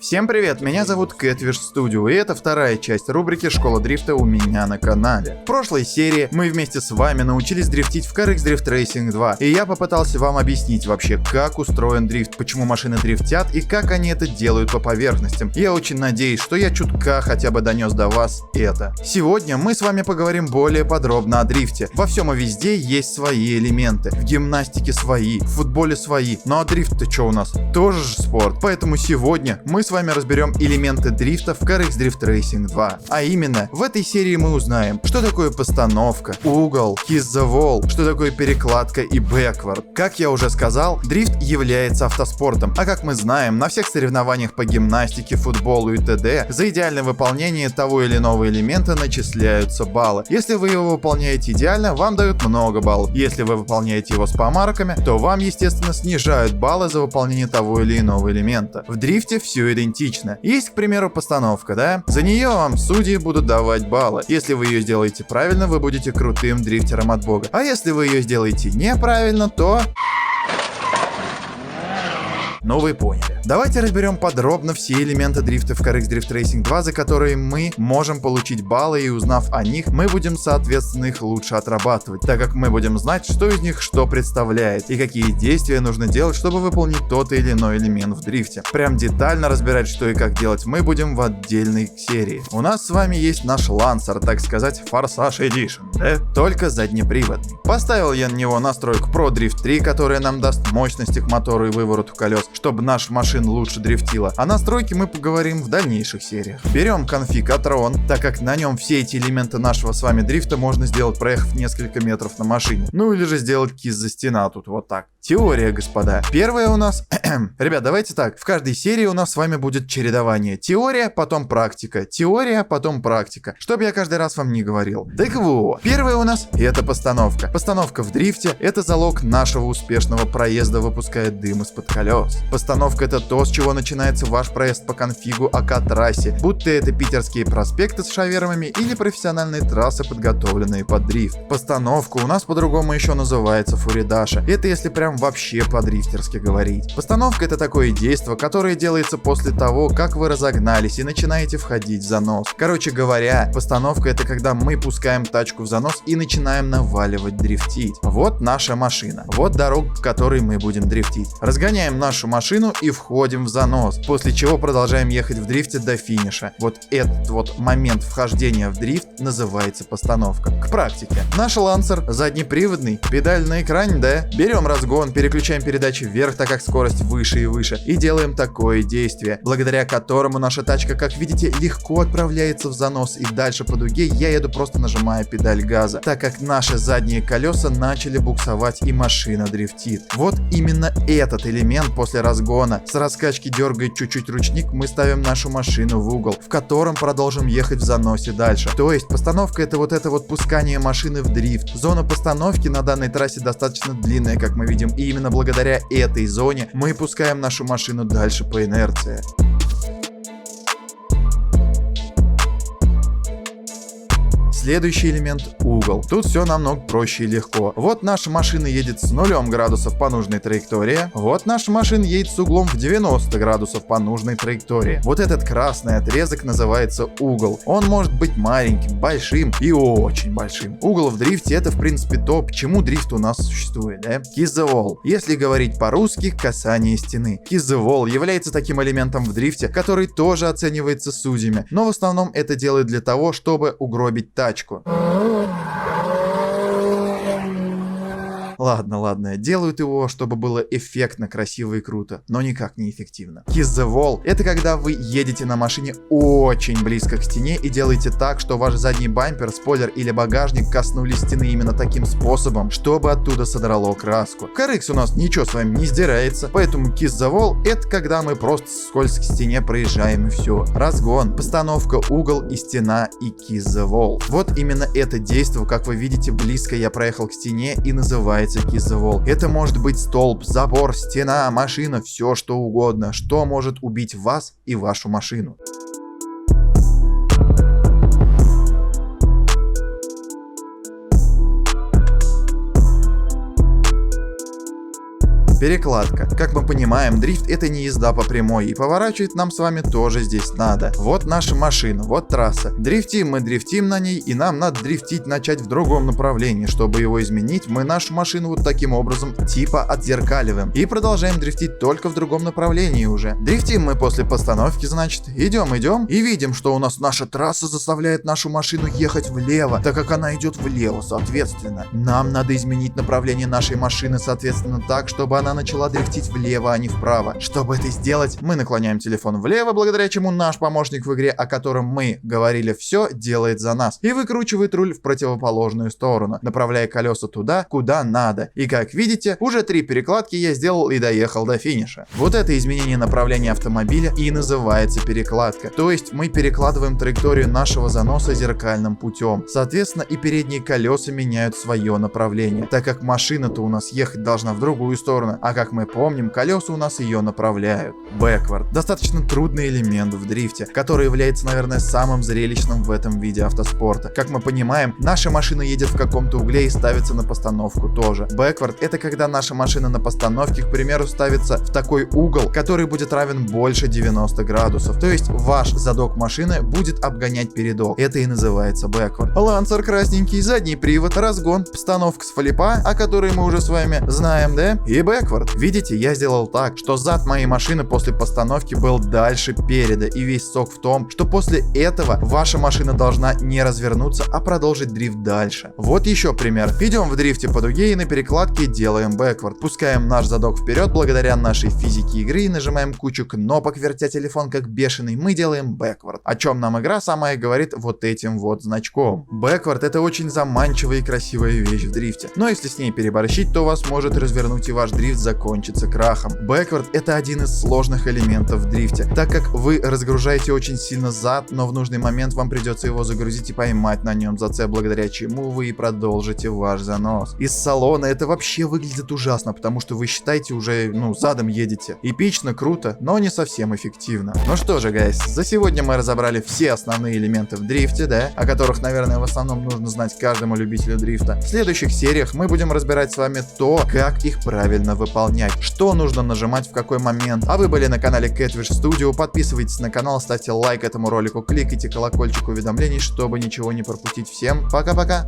Всем привет, меня зовут Catfish Studio, и это вторая часть рубрики «Школа дрифта» у меня на канале. В прошлой серии мы вместе с вами научились дрифтить в CarX Drift Racing 2, и я попытался вам объяснить вообще, как устроен дрифт, почему машины дрифтят и как они это делают по поверхностям. Я очень надеюсь, что я чутка хотя бы донес до вас это. Сегодня мы с вами поговорим более подробно о дрифте. Во всем и везде есть свои элементы, в гимнастике свои, в футболе свои, ну а дрифт-то что у нас? Тоже же спорт. Поэтому сегодня мы с вами разберем элементы дрифта в CarX Drift Racing 2. А именно, в этой серии мы узнаем, что такое постановка, угол, kiss the wall, что такое перекладка и backward. Как я уже сказал, дрифт является автоспортом, а как мы знаем, на всех соревнованиях по гимнастике, футболу и т.д. за идеальное выполнение того или иного элемента начисляются баллы. Если вы его выполняете идеально, вам дают много баллов. Если вы выполняете его с помарками, то вам, естественно, снижают баллы за выполнение того или иного элемента. В дрифте все идентично. Есть, к примеру, постановка, да? За нее вам судьи будут давать баллы. Если вы ее сделаете правильно, вы будете крутым дрифтером от бога. А если вы ее сделаете неправильно, то... Ну вы поняли. Давайте разберем подробно все элементы дрифта в CarX Drift Racing 2, за которые мы можем получить баллы, и узнав о них, мы будем соответственно их лучше отрабатывать, так как мы будем знать, что из них что представляет и какие действия нужно делать, чтобы выполнить тот или иной элемент в дрифте. Прям детально разбирать, что и как делать, мы будем в отдельной серии. У нас с вами есть наш Lancer, так сказать, Форсаж Edition, да? Только заднеприводный. Поставил я на него настройку Pro Drift 3, которая нам даст мощности к мотору и вывороту колес, чтобы наша машина лучше дрифтила. О настройке мы поговорим в дальнейших сериях. Берем конфиг от Tron, так как на нем все эти элементы нашего с вами дрифта можно сделать, проехав несколько метров на машине. Ну или же сделать кис за стена тут вот так. Теория, господа. Первая у нас... Ребят, давайте так. В каждой серии у нас с вами будет чередование. Теория, потом практика. Теория, потом практика. Чтоб я каждый раз вам не говорил. Так вот. Первая у нас это постановка. Постановка в дрифте это залог нашего успешного проезда, выпуская дым из-под колес. Постановка это то, с чего начинается ваш проезд по конфигу АК-трассе. Будто это питерские проспекты с шавермами или профессиональные трассы, подготовленные под дрифт. Постановка у нас по-другому еще называется фуридаша. Это если прям вообще по-дрифтерски говорить. Постановка это такое действие, которое делается после того, как вы разогнались и начинаете входить в занос. Короче говоря, постановка это когда мы пускаем тачку в занос и начинаем наваливать дрифтить. Вот наша машина. Вот дорога, по которой мы будем дрифтить. Разгоняем нашу машину и входим в занос. После чего продолжаем ехать в дрифте до финиша. Вот этот вот момент вхождения в дрифт называется постановка. К практике. Наш Lancer заднеприводный, педаль на экране, да? Берем разгон, переключаем передачи вверх, так как скорость выше и выше, и делаем такое действие, благодаря которому наша тачка, как видите, легко отправляется в занос, и дальше по дуге я еду, просто нажимая педаль газа, так как наши задние колеса начали буксовать и машина дрифтит. Вот именно этот элемент после разгона с раскачки дергает чуть-чуть ручник, мы ставим нашу машину в угол, в котором продолжим ехать в заносе дальше. То есть постановка это вот пускание машины в дрифт. Зона постановки на данной трассе достаточно длинная, как мы видим, и именно благодаря этой зоне мы пускаем нашу машину дальше по инерции. Следующий элемент — угол. Тут все намного проще и легко. Вот наша машина едет с 0 градусов по нужной траектории. Вот наша машина едет с углом в 90 градусов по нужной траектории. Вот этот красный отрезок называется угол. Он может быть маленьким, большим и очень большим. Угол в дрифте это в принципе то, почему дрифт у нас существует, да? Kiss the wall. Если говорить по-русски, касание стены. Kiss the wall является таким элементом в дрифте, который тоже оценивается судьями, но в основном это делают для того, чтобы угробить тачку. Ладно, делают его, чтобы было эффектно, красиво и круто, но никак не эффективно. Kiss the wall — это когда вы едете на машине очень близко к стене и делаете так, что ваш задний бампер, спойлер или багажник коснулись стены именно таким способом, чтобы оттуда содрало краску. В CarX у нас ничего с вами не сдирается, поэтому Kiss the wall — это когда мы просто скользко к стене проезжаем и все. Разгон, постановка, угол и стена и Kiss the wall. Вот именно это действие, как вы видите, близко я проехал к стене и называется Kiss the wall. Это может быть столб, забор, стена, машина, все что угодно, что может убить вас и вашу машину. Перекладка. Как мы понимаем, дрифт это не езда по прямой, и поворачивать нам с вами тоже здесь надо. Вот наша машина, вот трасса. Дрифтим мы дрифтим на ней, и нам надо дрифтить начать в другом направлении. Чтобы его изменить, мы нашу машину вот таким образом типа отзеркаливаем. И продолжаем дрифтить только в другом направлении уже. Дрифтим мы после постановки, значит, идем и видим, что у нас наша трасса заставляет нашу машину ехать влево, так как она идет влево, соответственно. Нам надо изменить направление нашей машины, соответственно, так, чтобы она начала дрифтить влево, а не вправо. Чтобы это сделать, мы наклоняем телефон влево, благодаря чему наш помощник в игре, о котором мы говорили, все делает за нас. И выкручивает руль в противоположную сторону, направляя колеса туда, куда надо. И как видите, уже 3 перекладки я сделал и доехал до финиша. Вот это изменение направления автомобиля и называется перекладка. То есть мы перекладываем траекторию нашего заноса зеркальным путем. Соответственно, и передние колеса меняют свое направление, так как машина-то у нас ехать должна в другую сторону, а как мы помним, колеса у нас ее направляют. Бэквард. Достаточно трудный элемент в дрифте, который является, наверное, самым зрелищным в этом виде автоспорта. Как мы понимаем, наша машина едет в каком-то угле и ставится на постановку тоже. Бэквард — это когда наша машина на постановке, к примеру, ставится в такой угол, который будет равен больше 90 градусов. То есть ваш задок машины будет обгонять передок. Это и называется бэквард. Лансер красненький, задний привод, разгон, постановка с флипа, о которой мы уже с вами знаем, да? И бэквард. Видите, я сделал так, что зад моей машины после постановки был дальше переда. И весь сок в том, что после этого ваша машина должна не развернуться, а продолжить дрифт дальше. Вот еще пример. Идем в дрифте по дуге и на перекладке делаем бэквард. Пускаем наш задок вперед благодаря нашей физике игры и нажимаем кучу кнопок, вертя телефон как бешеный. Мы делаем бэквард. О чем нам игра сама и говорит вот этим вот значком. Бэквард — это очень заманчивая и красивая вещь в дрифте. Но если с ней переборщить, то вас может развернуть и ваш дрифт закончится крахом. Бэквард — это один из сложных элементов в дрифте, так как вы разгружаете очень сильно зад, но в нужный момент вам придется его загрузить и поймать на нем зацеп, благодаря чему вы и продолжите ваш занос. Из салона это вообще выглядит ужасно, потому что вы считаете уже, задом едете. Эпично, круто, но не совсем эффективно. Ну что же, гайс, за сегодня мы разобрали все основные элементы в дрифте, да, о которых, наверное, в основном нужно знать каждому любителю дрифта. В следующих сериях мы будем разбирать с вами то, как их правильно выполнять, что нужно нажимать в какой момент. А вы были на канале Catfish Studio, подписывайтесь на канал, ставьте лайк этому ролику, кликайте колокольчик уведомлений, чтобы ничего не пропустить. Всем пока-пока!